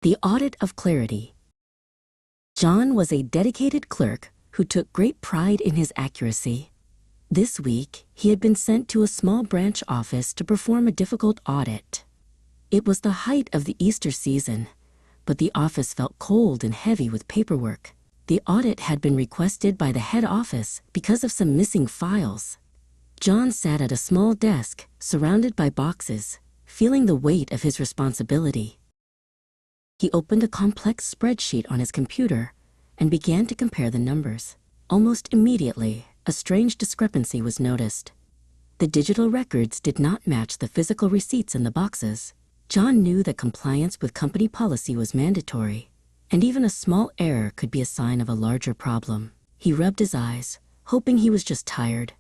The Audit of Clarity. John was a dedicated clerk who took great pride in his accuracy. This week, he had been sent to a small branch office to perform a difficult audit. It was the height of the Easter season, but the office felt cold and heavy with paperwork. The audit had been requested by the head office because of some missing files. John sat at a small desk, surrounded by boxes, feeling the weight of his responsibility. He opened a complex spreadsheet on his computer and began to compare the numbers. Almost immediately, a strange discrepancy was noticed. The digital records did not match the physical receipts in the boxes. John knew that compliance with company policy was mandatory, and even a small error could be a sign of a larger problem. He rubbed his eyes, hoping he was just tired.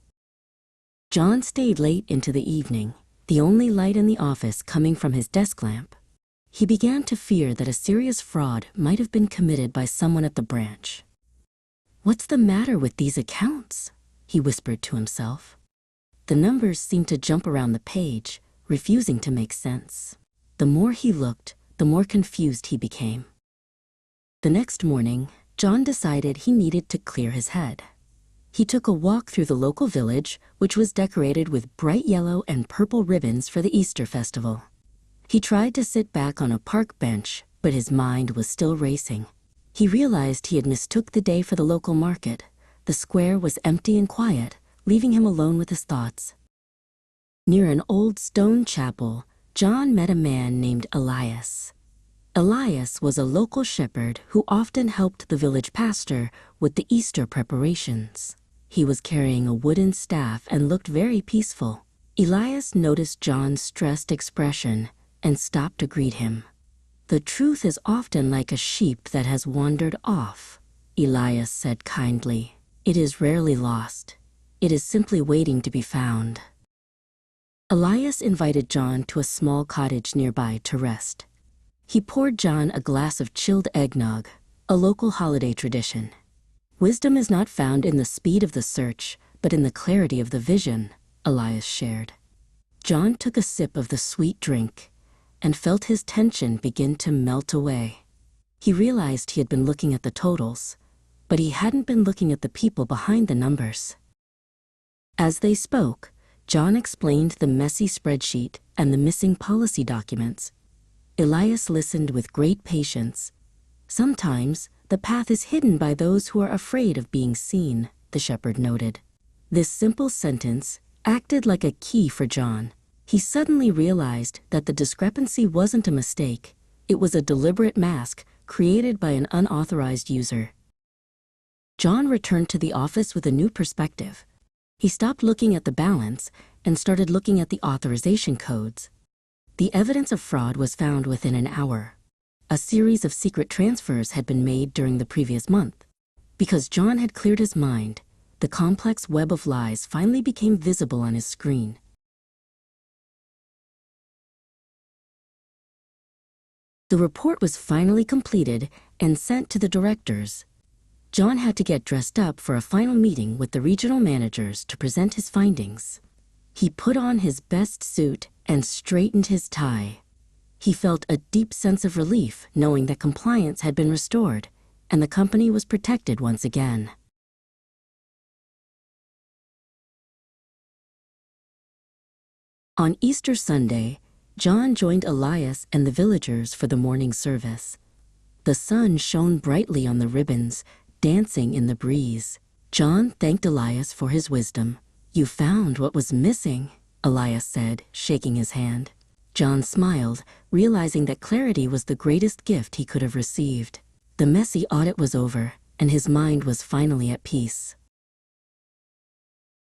John stayed late into the evening, the only light in the office coming from his desk lamp. He began to fear that a serious fraud might have been committed by someone at the branch. "What's the matter with these accounts?" he whispered to himself. The numbers seemed to jump around the page, refusing to make sense. The more he looked, the more confused he became. The next morning, John decided he needed to clear his head. He took a walk through the local village, which was decorated with bright yellow and purple ribbons for the Easter festival. He tried to sit back on a park bench, but his mind was still racing. He realized he had mistook the day for the local market. The square was empty and quiet, leaving him alone with his thoughts. Near an old stone chapel, John met a man named Elias. Elias was a local shepherd who often helped the village pastor with the Easter preparations. He was carrying a wooden staff and looked very peaceful. Elias noticed John's stressed expression and stopped to greet him. "The truth is often like a sheep that has wandered off," Elias said kindly. "It is rarely lost. It is simply waiting to be found." Elias invited John to a small cottage nearby to rest. He poured John a glass of chilled eggnog, a local holiday tradition. "Wisdom is not found in the speed of the search, but in the clarity of the vision," Elias shared. John took a sip of the sweet drink and felt his tension begin to melt away. He realized he had been looking at the totals, but he hadn't been looking at the people behind the numbers. As they spoke, John explained the messy spreadsheet and the missing policy documents. Elias listened with great patience. "Sometimes the path is hidden by those who are afraid of being seen," the shepherd noted. This simple sentence acted like a key for John. He suddenly realized that the discrepancy wasn't a mistake. It was a deliberate mask created by an unauthorized user. John returned to the office with a new perspective. He stopped looking at the balance and started looking at the authorization codes. The evidence of fraud was found within an hour. A series of secret transfers had been made during the previous month. Because John had cleared his mind, the complex web of lies finally became visible on his screen. The report was finally completed and sent to the directors. John had to get dressed up for a final meeting with the regional managers to present his findings. He put on his best suit and straightened his tie. He felt a deep sense of relief knowing that compliance had been restored and the company was protected once again. On Easter Sunday, John joined Elias and the villagers for the morning service. The sun shone brightly on the ribbons, dancing in the breeze. John thanked Elias for his wisdom. "You found what was missing," Elias said, shaking his hand. John smiled, realizing that clarity was the greatest gift he could have received. The messy audit was over, and his mind was finally at peace.